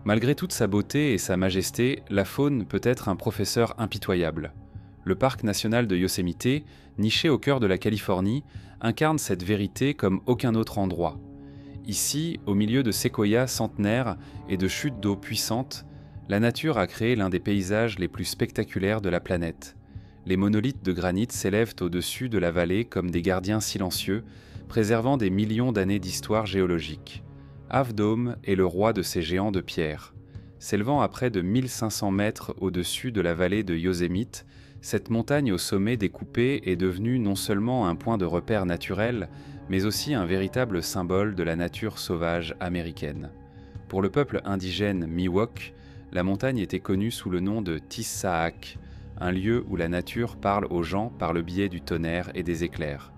Malgré toute sa beauté et sa majesté, la faune peut être un professeur impitoyable. Le parc national de Yosemite, niché au cœur de la Californie, incarne cette vérité comme aucun autre endroit. Ici, au milieu de séquoias centenaires et de chutes d'eau puissantes, la nature a créé l'un des paysages les plus spectaculaires de la planète. Les monolithes de granit s'élèvent au-dessus de la vallée comme des gardiens silencieux, préservant des millions d'années d'histoire géologique. Half Dome est le roi de ces géants de pierre. S'élevant à près de 1500 mètres au-dessus de la vallée de Yosemite, cette montagne au sommet découpé est devenue non seulement un point de repère naturel, mais aussi un véritable symbole de la nature sauvage américaine. Pour le peuple indigène Miwok, la montagne était connue sous le nom de Tissaak, un lieu où la nature parle aux gens par le biais du tonnerre et des éclairs.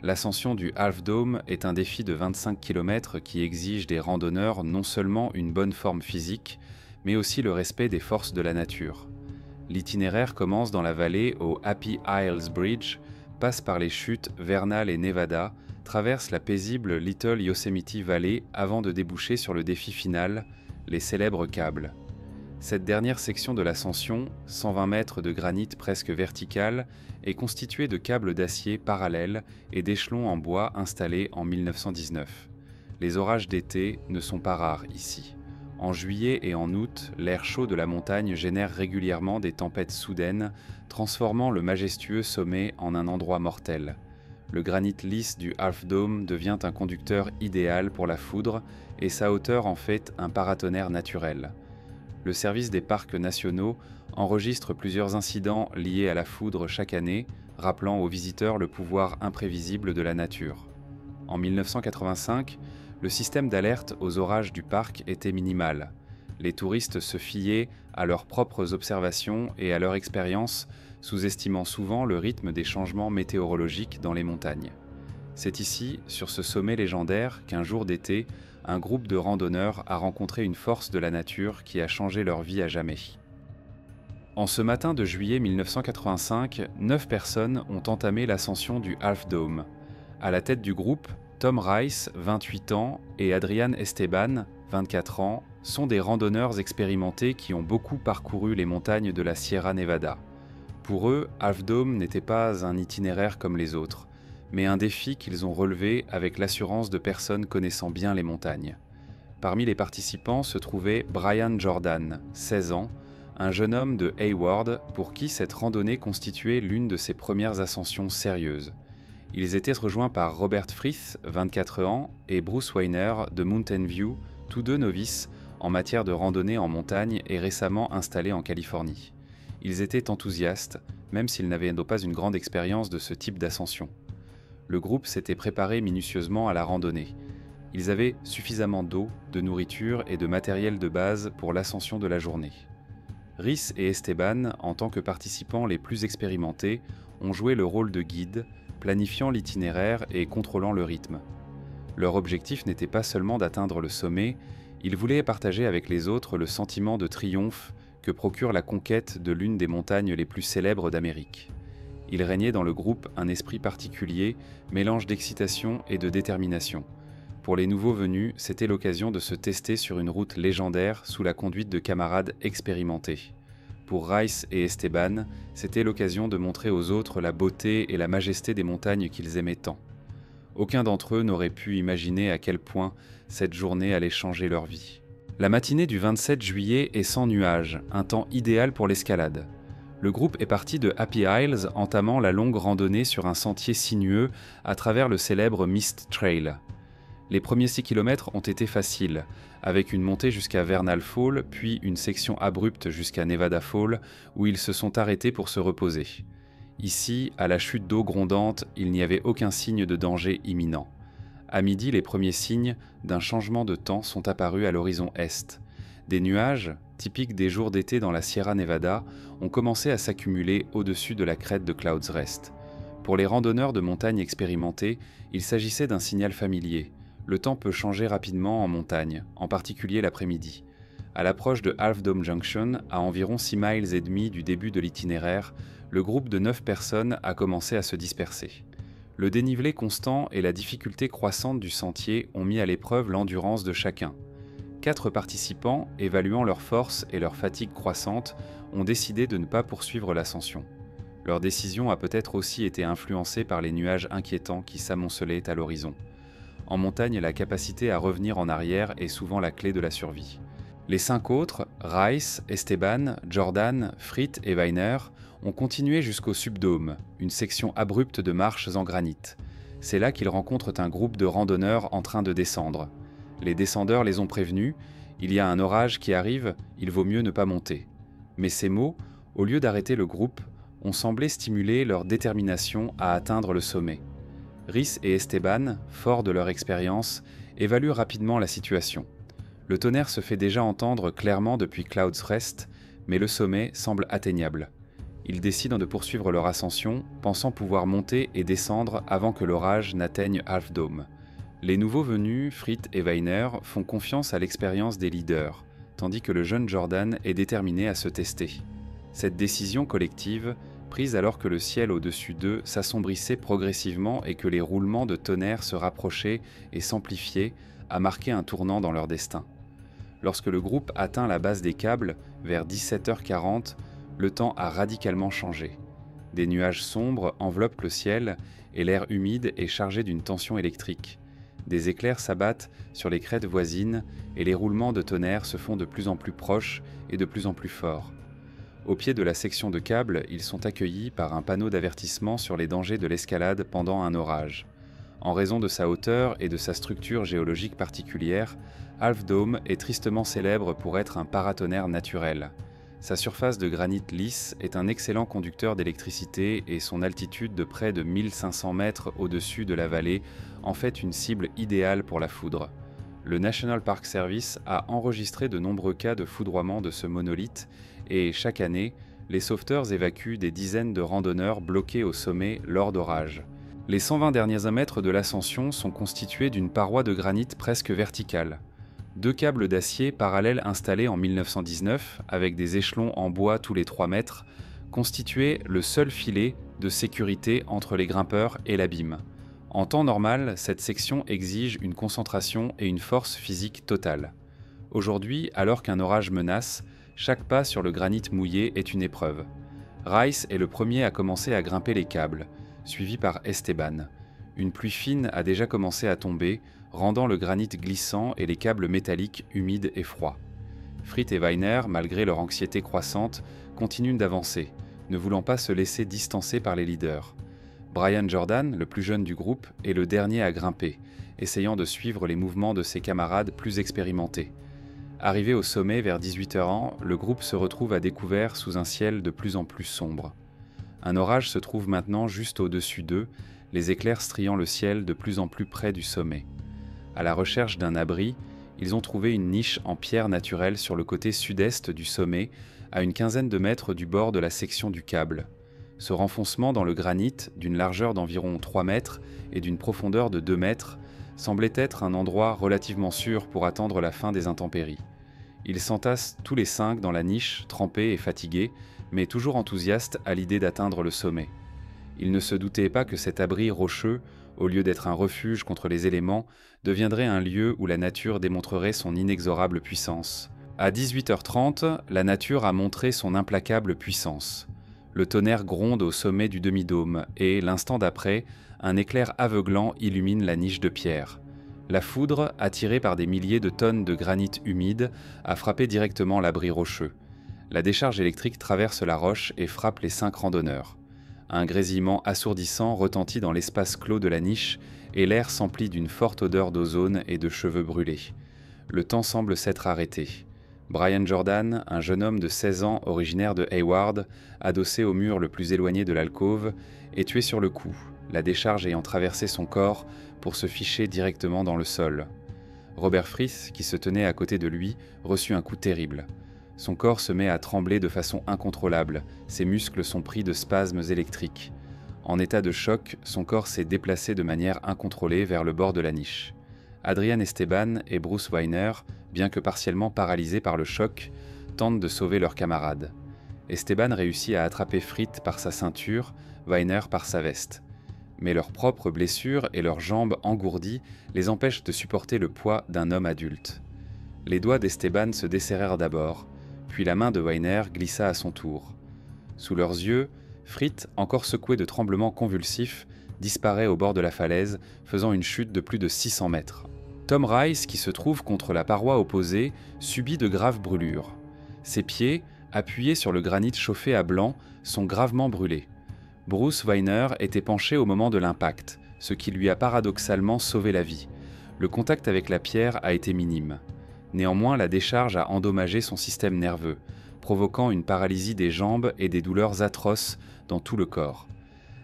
L'ascension du Half Dome est un défi de 25 km qui exige des randonneurs non seulement une bonne forme physique, mais aussi le respect des forces de la nature. L'itinéraire commence dans la vallée au Happy Isles Bridge, passe par les chutes Vernal et Nevada, traverse la paisible Little Yosemite Valley avant de déboucher sur le défi final, les célèbres câbles. Cette dernière section de l'ascension, 120 mètres de granit presque vertical, est constituée de câbles d'acier parallèles et d'échelons en bois installés en 1919. Les orages d'été ne sont pas rares ici. En juillet et en août, l'air chaud de la montagne génère régulièrement des tempêtes soudaines, transformant le majestueux sommet en un endroit mortel. Le granit lisse du Half Dome devient un conducteur idéal pour la foudre et sa hauteur en fait un paratonnerre naturel. Le service des parcs nationaux enregistre plusieurs incidents liés à la foudre chaque année, rappelant aux visiteurs le pouvoir imprévisible de la nature. En 1985, le système d'alerte aux orages du parc était minimal. Les touristes se fiaient à leurs propres observations et à leur expérience, sous-estimant souvent le rythme des changements météorologiques dans les montagnes. C'est ici, sur ce sommet légendaire, qu'un jour d'été, un groupe de randonneurs a rencontré une force de la nature qui a changé leur vie à jamais. En ce matin de juillet 1985, 9 personnes ont entamé l'ascension du Half Dome. À la tête du groupe, Tom Rice, 28 ans, et Adrian Esteban, 24 ans, sont des randonneurs expérimentés qui ont beaucoup parcouru les montagnes de la Sierra Nevada. Pour eux, Half Dome n'était pas un itinéraire comme les autres, mais un défi qu'ils ont relevé avec l'assurance de personnes connaissant bien les montagnes. Parmi les participants se trouvait Brian Jordan, 16 ans, un jeune homme de Hayward pour qui cette randonnée constituait l'une de ses premières ascensions sérieuses. Ils étaient rejoints par Robert Frith, 24 ans, et Bruce Weiner de Mountain View, tous deux novices en matière de randonnée en montagne et récemment installés en Californie. Ils étaient enthousiastes, même s'ils n'avaient pas une grande expérience de ce type d'ascension. Le groupe s'était préparé minutieusement à la randonnée. Ils avaient suffisamment d'eau, de nourriture et de matériel de base pour l'ascension de la journée. Rhys et Esteban, en tant que participants les plus expérimentés, ont joué le rôle de guide, planifiant l'itinéraire et contrôlant le rythme. Leur objectif n'était pas seulement d'atteindre le sommet, ils voulaient partager avec les autres le sentiment de triomphe que procure la conquête de l'une des montagnes les plus célèbres d'Amérique. Il régnait dans le groupe un esprit particulier, mélange d'excitation et de détermination. Pour les nouveaux venus, c'était l'occasion de se tester sur une route légendaire sous la conduite de camarades expérimentés. Pour Rice et Esteban, c'était l'occasion de montrer aux autres la beauté et la majesté des montagnes qu'ils aimaient tant. Aucun d'entre eux n'aurait pu imaginer à quel point cette journée allait changer leur vie. La matinée du 27 juillet est sans nuages, un temps idéal pour l'escalade. Le groupe est parti de Happy Isles, entamant la longue randonnée sur un sentier sinueux à travers le célèbre Mist Trail. Les premiers 6 km ont été faciles, avec une montée jusqu'à Vernal Fall, puis une section abrupte jusqu'à Nevada Fall, où ils se sont arrêtés pour se reposer. Ici, à la chute d'eau grondante, il n'y avait aucun signe de danger imminent. À midi, les premiers signes d'un changement de temps sont apparus à l'horizon est. Des nuages, typiques des jours d'été dans la Sierra Nevada, ont commencé à s'accumuler au-dessus de la crête de Clouds Rest. Pour les randonneurs de montagne expérimentés, il s'agissait d'un signal familier. Le temps peut changer rapidement en montagne, en particulier l'après-midi. À l'approche de Half Dome Junction, à environ 6,5 miles du début de l'itinéraire, le groupe de 9 personnes a commencé à se disperser. Le dénivelé constant et la difficulté croissante du sentier ont mis à l'épreuve l'endurance de chacun. 4 participants, évaluant leurs forces et leur fatigue croissante, ont décidé de ne pas poursuivre l'ascension. Leur décision a peut-être aussi été influencée par les nuages inquiétants qui s'amoncelaient à l'horizon. En montagne, la capacité à revenir en arrière est souvent la clé de la survie. Les 5 autres, Rice, Esteban, Jordan, Frit et Weiner, ont continué jusqu'au subdôme, une section abrupte de marches en granit. C'est là qu'ils rencontrent un groupe de randonneurs en train de descendre. Les descendeurs les ont prévenus, il y a un orage qui arrive, il vaut mieux ne pas monter. Mais ces mots, au lieu d'arrêter le groupe, ont semblé stimuler leur détermination à atteindre le sommet. Rhys et Esteban, forts de leur expérience, évaluent rapidement la situation. Le tonnerre se fait déjà entendre clairement depuis Cloud's Rest, mais le sommet semble atteignable. Ils décident de poursuivre leur ascension, pensant pouvoir monter et descendre avant que l'orage n'atteigne Half Dome. Les nouveaux venus, Frit et Weiner, font confiance à l'expérience des leaders, tandis que le jeune Jordan est déterminé à se tester. Cette décision collective, prise alors que le ciel au-dessus d'eux s'assombrissait progressivement et que les roulements de tonnerre se rapprochaient et s'amplifiaient, a marqué un tournant dans leur destin. Lorsque le groupe atteint la base des câbles, vers 17h40, le temps a radicalement changé. Des nuages sombres enveloppent le ciel et l'air humide est chargé d'une tension électrique. Des éclairs s'abattent sur les crêtes voisines et les roulements de tonnerre se font de plus en plus proches et de plus en plus forts. Au pied de la section de câbles, ils sont accueillis par un panneau d'avertissement sur les dangers de l'escalade pendant un orage. En raison de sa hauteur et de sa structure géologique particulière, Half Dome est tristement célèbre pour être un paratonnerre naturel. Sa surface de granit lisse est un excellent conducteur d'électricité et son altitude de près de 1500 mètres au-dessus de la vallée en fait une cible idéale pour la foudre. Le National Park Service a enregistré de nombreux cas de foudroiement de ce monolithe et, chaque année, les sauveteurs évacuent des dizaines de randonneurs bloqués au sommet lors d'orages. Les 120 derniers mètres de l'ascension sont constitués d'une paroi de granit presque verticale. 2 câbles d'acier parallèles installés en 1919, avec des échelons en bois tous les 3 mètres, constituaient le seul filet de sécurité entre les grimpeurs et l'abîme. En temps normal, cette section exige une concentration et une force physique totale. Aujourd'hui, alors qu'un orage menace, chaque pas sur le granit mouillé est une épreuve. Rice est le premier à commencer à grimper les câbles, suivi par Esteban. Une pluie fine a déjà commencé à tomber, rendant le granit glissant et les câbles métalliques humides et froids. Frit et Weiner, malgré leur anxiété croissante, continuent d'avancer, ne voulant pas se laisser distancer par les leaders. Brian Jordan, le plus jeune du groupe, est le dernier à grimper, essayant de suivre les mouvements de ses camarades plus expérimentés. Arrivé au sommet vers 18h, le groupe se retrouve à découvert sous un ciel de plus en plus sombre. Un orage se trouve maintenant juste au-dessus d'eux, les éclairs striant le ciel de plus en plus près du sommet. À la recherche d'un abri, ils ont trouvé une niche en pierre naturelle sur le côté sud-est du sommet, à une quinzaine de mètres du bord de la section du câble. Ce renfoncement dans le granit, d'une largeur d'environ 3 mètres et d'une profondeur de 2 mètres, semblait être un endroit relativement sûr pour attendre la fin des intempéries. Ils s'entassent tous les 5 dans la niche, trempés et fatigués, mais toujours enthousiastes à l'idée d'atteindre le sommet. Ils ne se doutaient pas que cet abri rocheux, au lieu d'être un refuge contre les éléments, deviendrait un lieu où la nature démontrerait son inexorable puissance. À 18h30, la nature a montré son implacable puissance. Le tonnerre gronde au sommet du demi-dôme et, l'instant d'après, un éclair aveuglant illumine la niche de pierre. La foudre, attirée par des milliers de tonnes de granit humide, a frappé directement l'abri rocheux. La décharge électrique traverse la roche et frappe les 5 randonneurs. Un grésillement assourdissant retentit dans l'espace clos de la niche et l'air s'emplit d'une forte odeur d'ozone et de cheveux brûlés. Le temps semble s'être arrêté. Brian Jordan, un jeune homme de 16 ans originaire de Hayward, adossé au mur le plus éloigné de l'alcôve, est tué sur le coup, la décharge ayant traversé son corps pour se ficher directement dans le sol. Robert Frith, qui se tenait à côté de lui, reçut un coup terrible. Son corps se met à trembler de façon incontrôlable, ses muscles sont pris de spasmes électriques. En état de choc, son corps s'est déplacé de manière incontrôlée vers le bord de la niche. Adrian Esteban et Bruce Weiner, bien que partiellement paralysés par le choc, tentent de sauver leurs camarades. Esteban réussit à attraper Frit par sa ceinture, Weiner par sa veste. Mais leurs propres blessures et leurs jambes engourdies les empêchent de supporter le poids d'un homme adulte. Les doigts d'Esteban se desserrèrent d'abord, puis la main de Weiner glissa à son tour. Sous leurs yeux, Fritz, encore secoué de tremblements convulsifs, disparaît au bord de la falaise, faisant une chute de plus de 600 mètres. Tom Rice, qui se trouve contre la paroi opposée, subit de graves brûlures. Ses pieds, appuyés sur le granit chauffé à blanc, sont gravement brûlés. Bruce Weiner était penché au moment de l'impact, ce qui lui a paradoxalement sauvé la vie. Le contact avec la pierre a été minime. Néanmoins, la décharge a endommagé son système nerveux, provoquant une paralysie des jambes et des douleurs atroces dans tout le corps.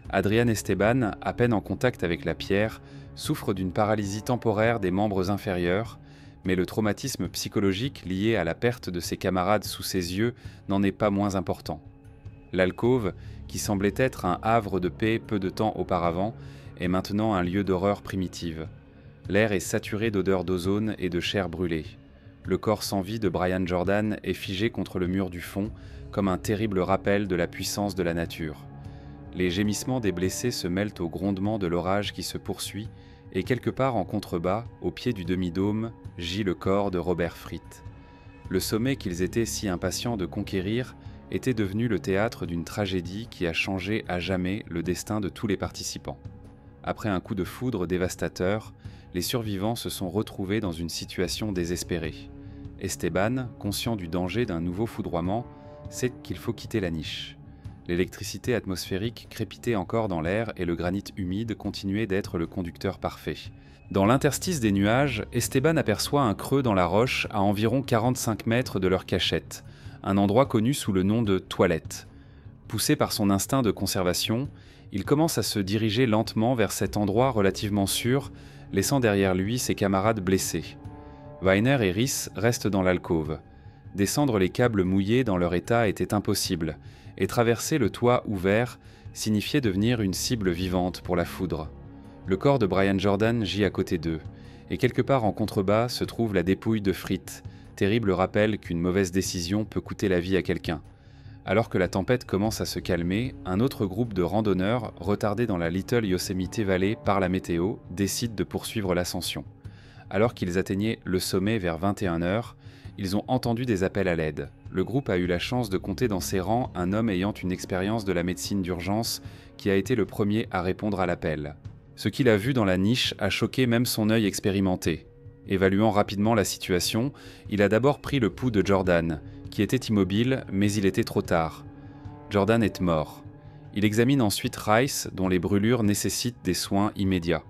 Adrian Esteban, à peine en contact avec la pierre, souffre d'une paralysie temporaire des membres inférieurs, mais le traumatisme psychologique lié à la perte de ses camarades sous ses yeux n'en est pas moins important. L'alcôve, qui semblait être un havre de paix peu de temps auparavant, est maintenant un lieu d'horreur primitive. L'air est saturé d'odeurs d'ozone et de chair brûlée. Le corps sans vie de Brian Jordan est figé contre le mur du fond, comme un terrible rappel de la puissance de la nature. Les gémissements des blessés se mêlent aux grondements de l'orage qui se poursuit, et quelque part en contrebas, au pied du demi-dôme, gît le corps de Robert Fritz. Le sommet qu'ils étaient si impatients de conquérir était devenu le théâtre d'une tragédie qui a changé à jamais le destin de tous les participants. Après un coup de foudre dévastateur, les survivants se sont retrouvés dans une situation désespérée. Esteban, conscient du danger d'un nouveau foudroiement, sait qu'il faut quitter la niche. L'électricité atmosphérique crépitait encore dans l'air et le granit humide continuait d'être le conducteur parfait. Dans l'interstice des nuages, Esteban aperçoit un creux dans la roche à environ 45 mètres de leur cachette, un endroit connu sous le nom de toilette. Poussé par son instinct de conservation, il commence à se diriger lentement vers cet endroit relativement sûr, laissant derrière lui ses camarades blessés. Weiner et Rhys restent dans l'alcôve. Descendre les câbles mouillés dans leur état était impossible, et traverser le toit ouvert signifiait devenir une cible vivante pour la foudre. Le corps de Brian Jordan gît à côté d'eux, et quelque part en contrebas se trouve la dépouille de Fritz, terrible rappel qu'une mauvaise décision peut coûter la vie à quelqu'un. Alors que la tempête commence à se calmer, un autre groupe de randonneurs, retardés dans la Little Yosemite Valley par la météo, décide de poursuivre l'ascension. Alors qu'ils atteignaient le sommet vers 21h, ils ont entendu des appels à l'aide. Le groupe a eu la chance de compter dans ses rangs un homme ayant une expérience de la médecine d'urgence qui a été le premier à répondre à l'appel. Ce qu'il a vu dans la niche a choqué même son œil expérimenté. Évaluant rapidement la situation, il a d'abord pris le pouls de Jordan, qui était immobile, mais il était trop tard. Jordan est mort. Il examine ensuite Rice, dont les brûlures nécessitent des soins immédiats.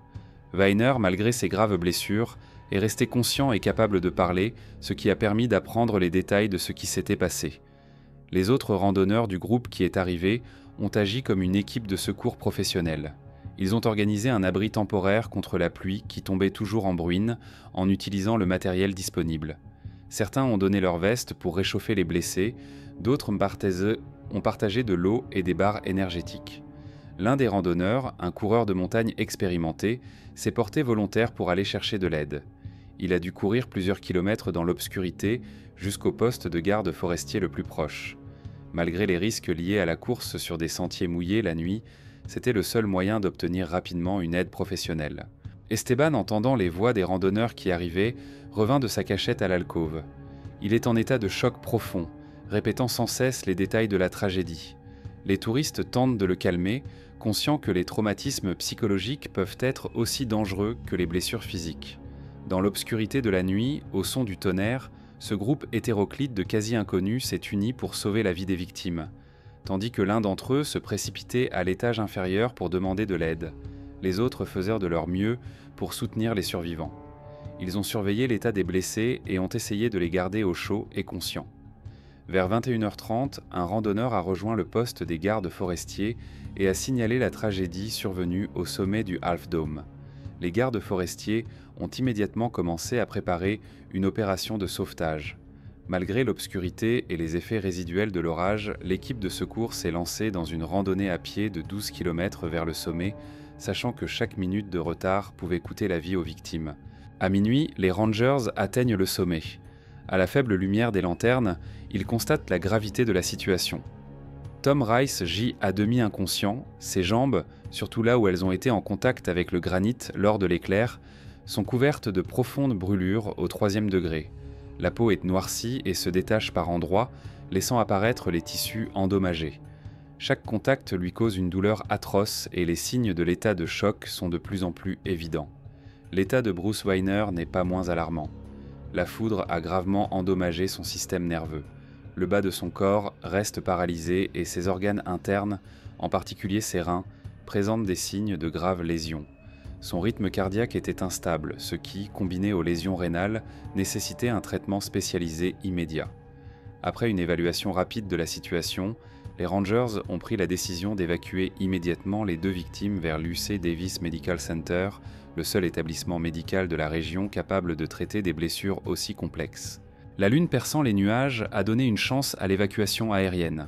Weiner, malgré ses graves blessures, est resté conscient et capable de parler, ce qui a permis d'apprendre les détails de ce qui s'était passé. Les autres randonneurs du groupe qui est arrivé ont agi comme une équipe de secours professionnelle. Ils ont organisé un abri temporaire contre la pluie qui tombait toujours en bruine en utilisant le matériel disponible. Certains ont donné leur veste pour réchauffer les blessés, d'autres ont partagé de l'eau et des barres énergétiques. L'un des randonneurs, un coureur de montagne expérimenté, s'est porté volontaire pour aller chercher de l'aide. Il a dû courir plusieurs kilomètres dans l'obscurité jusqu'au poste de garde forestier le plus proche. Malgré les risques liés à la course sur des sentiers mouillés la nuit, c'était le seul moyen d'obtenir rapidement une aide professionnelle. Esteban, entendant les voix des randonneurs qui arrivaient, revint de sa cachette à l'alcôve. Il est en état de choc profond, répétant sans cesse les détails de la tragédie. Les touristes tentent de le calmer, conscients que les traumatismes psychologiques peuvent être aussi dangereux que les blessures physiques. Dans l'obscurité de la nuit, au son du tonnerre, ce groupe hétéroclite de quasi-inconnus s'est uni pour sauver la vie des victimes, tandis que l'un d'entre eux se précipitait à l'étage inférieur pour demander de l'aide. Les autres faisaient de leur mieux pour soutenir les survivants. Ils ont surveillé l'état des blessés et ont essayé de les garder au chaud et conscients. Vers 21h30, un randonneur a rejoint le poste des gardes forestiers et a signalé la tragédie survenue au sommet du Half Dome. Les gardes forestiers ont immédiatement commencé à préparer une opération de sauvetage. Malgré l'obscurité et les effets résiduels de l'orage, l'équipe de secours s'est lancée dans une randonnée à pied de 12 km vers le sommet, sachant que chaque minute de retard pouvait coûter la vie aux victimes. À minuit, les Rangers atteignent le sommet. À la faible lumière des lanternes, ils constatent la gravité de la situation. Tom Rice gît à demi inconscient, ses jambes, surtout là où elles ont été en contact avec le granit lors de l'éclair, sont couvertes de profondes brûlures au 3e degré. La peau est noircie et se détache par endroits, laissant apparaître les tissus endommagés. Chaque contact lui cause une douleur atroce et les signes de l'état de choc sont de plus en plus évidents. L'état de Bruce Weiner n'est pas moins alarmant. La foudre a gravement endommagé son système nerveux. Le bas de son corps reste paralysé et ses organes internes, en particulier ses reins, présentent des signes de graves lésions. Son rythme cardiaque était instable, ce qui, combiné aux lésions rénales, nécessitait un traitement spécialisé immédiat. Après une évaluation rapide de la situation, les Rangers ont pris la décision d'évacuer immédiatement les 2 victimes vers l'UC Davis Medical Center, le seul établissement médical de la région capable de traiter des blessures aussi complexes. La lune perçant les nuages a donné une chance à l'évacuation aérienne.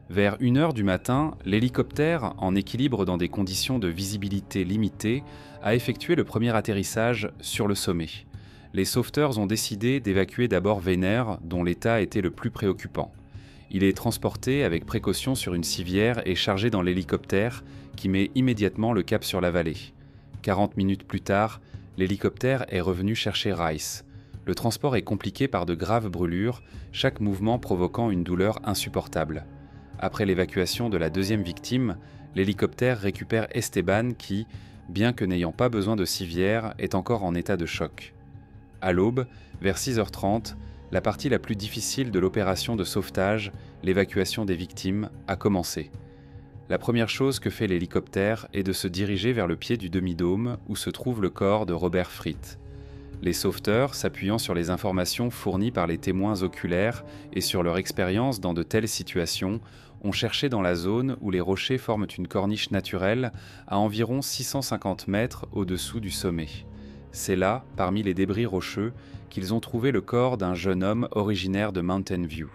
Vers 1h du matin, l'hélicoptère, en équilibre dans des conditions de visibilité limitées, a effectué le premier atterrissage sur le sommet. Les sauveteurs ont décidé d'évacuer d'abord Weiner, dont l'état était le plus préoccupant. Il est transporté avec précaution sur une civière et chargé dans l'hélicoptère, qui met immédiatement le cap sur la vallée. 40 minutes plus tard, l'hélicoptère est revenu chercher Rice. Le transport est compliqué par de graves brûlures, chaque mouvement provoquant une douleur insupportable. Après l'évacuation de la 2e victime, l'hélicoptère récupère Esteban qui, bien que n'ayant pas besoin de civière, est encore en état de choc. À l'aube, vers 6h30, la partie la plus difficile de l'opération de sauvetage, l'évacuation des victimes, a commencé. La première chose que fait l'hélicoptère est de se diriger vers le pied du demi-dôme où se trouve le corps de Robert Fritt. Les sauveteurs, s'appuyant sur les informations fournies par les témoins oculaires et sur leur expérience dans de telles situations, ont cherché dans la zone où les rochers forment une corniche naturelle à environ 650 mètres au-dessous du sommet. C'est là, parmi les débris rocheux, qu'ils ont trouvé le corps d'un jeune homme originaire de Mountain View.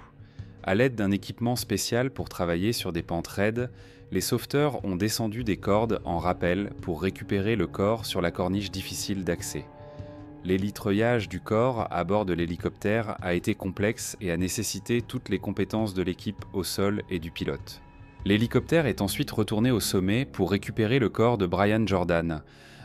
À l'aide d'un équipement spécial pour travailler sur des pentes raides, les sauveteurs ont descendu des cordes en rappel pour récupérer le corps sur la corniche difficile d'accès. L'élitreuillage du corps à bord de l'hélicoptère a été complexe et a nécessité toutes les compétences de l'équipe au sol et du pilote. L'hélicoptère est ensuite retourné au sommet pour récupérer le corps de Brian Jordan.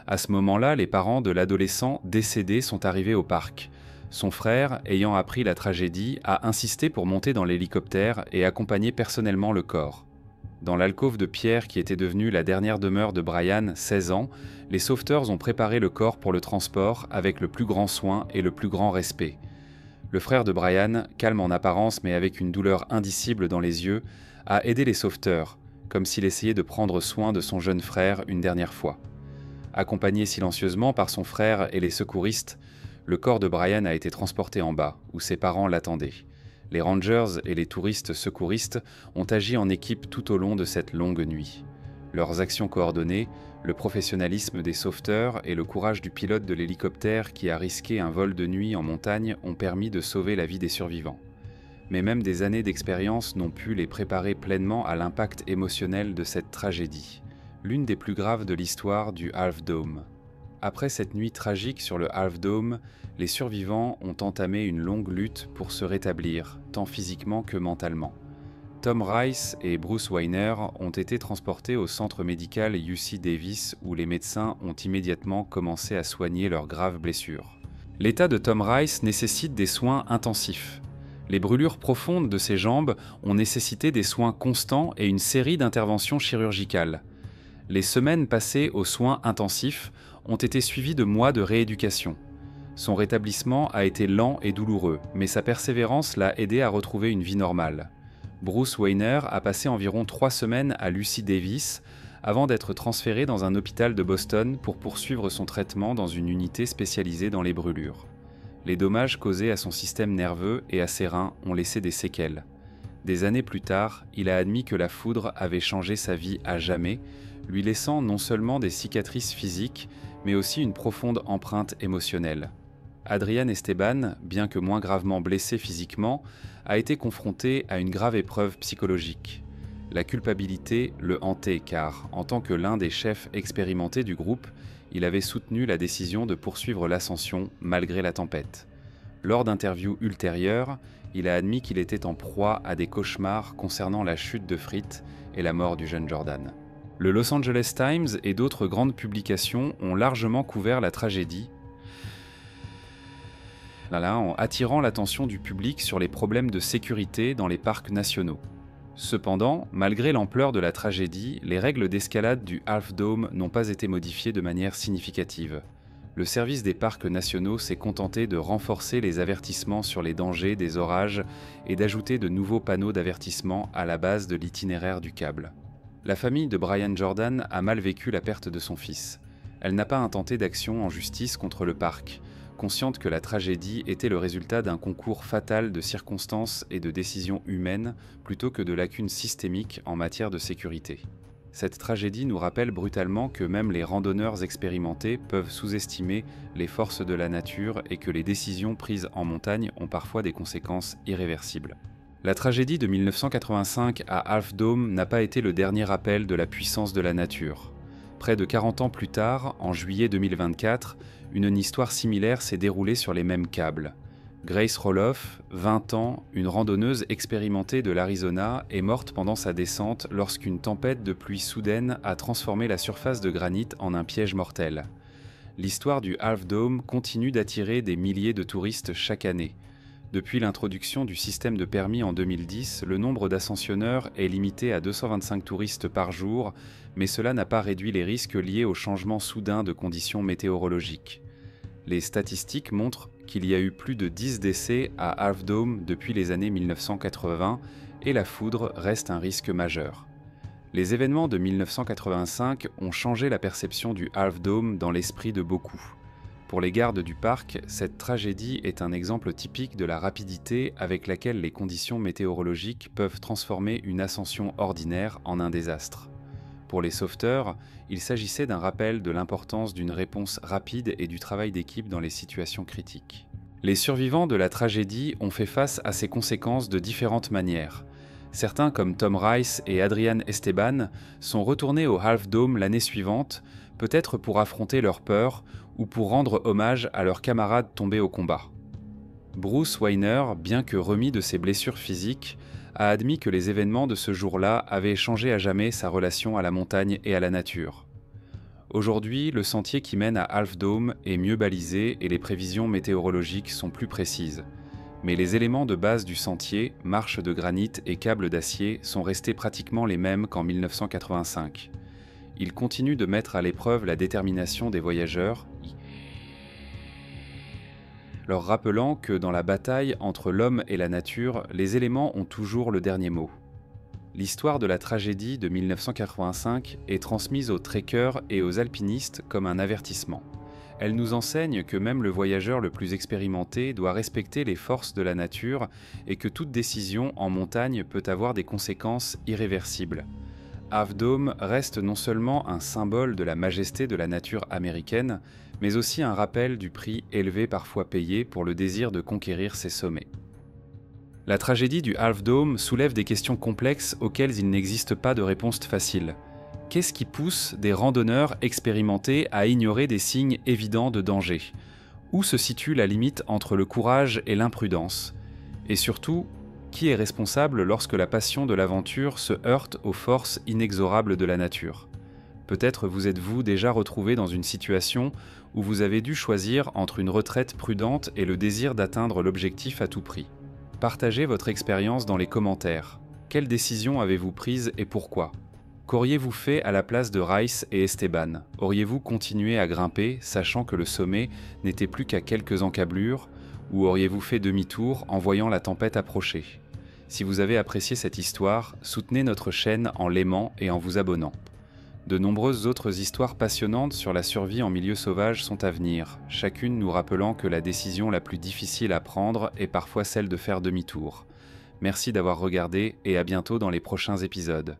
À ce moment-là, les parents de l'adolescent décédé sont arrivés au parc. Son frère, ayant appris la tragédie, a insisté pour monter dans l'hélicoptère et accompagner personnellement le corps. Dans l'alcôve de pierre qui était devenue la dernière demeure de Brian, 16 ans, les sauveteurs ont préparé le corps pour le transport avec le plus grand soin et le plus grand respect. Le frère de Brian, calme en apparence mais avec une douleur indicible dans les yeux, a aidé les sauveteurs, comme s'il essayait de prendre soin de son jeune frère une dernière fois. Accompagné silencieusement par son frère et les secouristes, le corps de Brian a été transporté en bas, où ses parents l'attendaient. Les Rangers et les touristes secouristes ont agi en équipe tout au long de cette longue nuit. Leurs actions coordonnées, le professionnalisme des sauveteurs et le courage du pilote de l'hélicoptère qui a risqué un vol de nuit en montagne ont permis de sauver la vie des survivants. Mais même des années d'expérience n'ont pu les préparer pleinement à l'impact émotionnel de cette tragédie, l'une des plus graves de l'histoire du Half Dome. Après cette nuit tragique sur le Half Dome, les survivants ont entamé une longue lutte pour se rétablir, tant physiquement que mentalement. Tom Rice et Bruce Weiner ont été transportés au centre médical UC Davis où les médecins ont immédiatement commencé à soigner leurs graves blessures. L'état de Tom Rice nécessite des soins intensifs. Les brûlures profondes de ses jambes ont nécessité des soins constants et une série d'interventions chirurgicales. Les semaines passées aux soins intensifs ont été suivies de mois de rééducation. Son rétablissement a été lent et douloureux, mais sa persévérance l'a aidé à retrouver une vie normale. Bruce Weiner a passé environ 3 semaines à l'UC Davis avant d'être transféré dans un hôpital de Boston pour poursuivre son traitement dans une unité spécialisée dans les brûlures. Les dommages causés à son système nerveux et à ses reins ont laissé des séquelles. Des années plus tard, il a admis que la foudre avait changé sa vie à jamais, lui laissant non seulement des cicatrices physiques, mais aussi une profonde empreinte émotionnelle. Adrian Esteban, bien que moins gravement blessé physiquement, a été confronté à une grave épreuve psychologique. La culpabilité le hantait car, en tant que l'un des chefs expérimentés du groupe, il avait soutenu la décision de poursuivre l'ascension malgré la tempête. Lors d'interviews ultérieures, il a admis qu'il était en proie à des cauchemars concernant la chute de Fritt et la mort du jeune Jordan. Le Los Angeles Times et d'autres grandes publications ont largement couvert la tragédie. en attirant l'attention du public sur les problèmes de sécurité dans les parcs nationaux. Cependant, malgré l'ampleur de la tragédie, les règles d'escalade du Half Dome n'ont pas été modifiées de manière significative. Le service des parcs nationaux s'est contenté de renforcer les avertissements sur les dangers des orages et d'ajouter de nouveaux panneaux d'avertissement à la base de l'itinéraire du câble. La famille de Brian Jordan a mal vécu la perte de son fils. Elle n'a pas intenté d'action en justice contre le parc, consciente que la tragédie était le résultat d'un concours fatal de circonstances et de décisions humaines plutôt que de lacunes systémiques en matière de sécurité. Cette tragédie nous rappelle brutalement que même les randonneurs expérimentés peuvent sous-estimer les forces de la nature et que les décisions prises en montagne ont parfois des conséquences irréversibles. La tragédie de 1985 à Half Dome n'a pas été le dernier rappel de la puissance de la nature. Près de 40 ans plus tard, en juillet 2024, une histoire similaire s'est déroulée sur les mêmes câbles. Grace Roloff, 20 ans, une randonneuse expérimentée de l'Arizona, est morte pendant sa descente lorsqu'une tempête de pluie soudaine a transformé la surface de granit en un piège mortel. L'histoire du Half Dome continue d'attirer des milliers de touristes chaque année. Depuis l'introduction du système de permis en 2010, le nombre d'ascensionneurs est limité à 225 touristes par jour, mais cela n'a pas réduit les risques liés au changement soudain de conditions météorologiques. Les statistiques montrent qu'il y a eu plus de 10 décès à Half Dome depuis les années 1980 et la foudre reste un risque majeur. Les événements de 1985 ont changé la perception du Half Dome dans l'esprit de beaucoup. Pour les gardes du parc, cette tragédie est un exemple typique de la rapidité avec laquelle les conditions météorologiques peuvent transformer une ascension ordinaire en un désastre. Pour les sauveteurs, il s'agissait d'un rappel de l'importance d'une réponse rapide et du travail d'équipe dans les situations critiques. Les survivants de la tragédie ont fait face à ces conséquences de différentes manières. Certains, comme Tom Rice et Adrian Esteban, sont retournés au Half Dome l'année suivante, peut-être pour affronter leur peur ou pour rendre hommage à leurs camarades tombés au combat. Bruce Weiner, bien que remis de ses blessures physiques, a admis que les événements de ce jour-là avaient changé à jamais sa relation à la montagne et à la nature. Aujourd'hui, le sentier qui mène à Half Dome est mieux balisé et les prévisions météorologiques sont plus précises. Mais les éléments de base du sentier, marches de granit et câbles d'acier, sont restés pratiquement les mêmes qu'en 1985. Ils continuent de mettre à l'épreuve la détermination des voyageurs, leur rappelant que dans la bataille entre l'homme et la nature, les éléments ont toujours le dernier mot. L'histoire de la tragédie de 1985 est transmise aux trekkers et aux alpinistes comme un avertissement. Elle nous enseigne que même le voyageur le plus expérimenté doit respecter les forces de la nature et que toute décision en montagne peut avoir des conséquences irréversibles. Half Dome reste non seulement un symbole de la majesté de la nature américaine, mais aussi un rappel du prix élevé parfois payé pour le désir de conquérir ces sommets. La tragédie du Half Dome soulève des questions complexes auxquelles il n'existe pas de réponse facile. Qu'est-ce qui pousse des randonneurs expérimentés à ignorer des signes évidents de danger? Où se situe la limite entre le courage et l'imprudence? Et surtout, qui est responsable lorsque la passion de l'aventure se heurte aux forces inexorables de la nature? Peut-être vous êtes-vous déjà retrouvé dans une situation où vous avez dû choisir entre une retraite prudente et le désir d'atteindre l'objectif à tout prix. Partagez votre expérience dans les commentaires. Quelle décision avez-vous prise et pourquoi? Qu'auriez-vous fait à la place de Rice et Esteban? Auriez-vous continué à grimper, sachant que le sommet n'était plus qu'à quelques encablures, ou auriez-vous fait demi-tour en voyant la tempête approcher? Si vous avez apprécié cette histoire, soutenez notre chaîne en l'aimant et en vous abonnant. De nombreuses autres histoires passionnantes sur la survie en milieu sauvage sont à venir, chacune nous rappelant que la décision la plus difficile à prendre est parfois celle de faire demi-tour. Merci d'avoir regardé et à bientôt dans les prochains épisodes.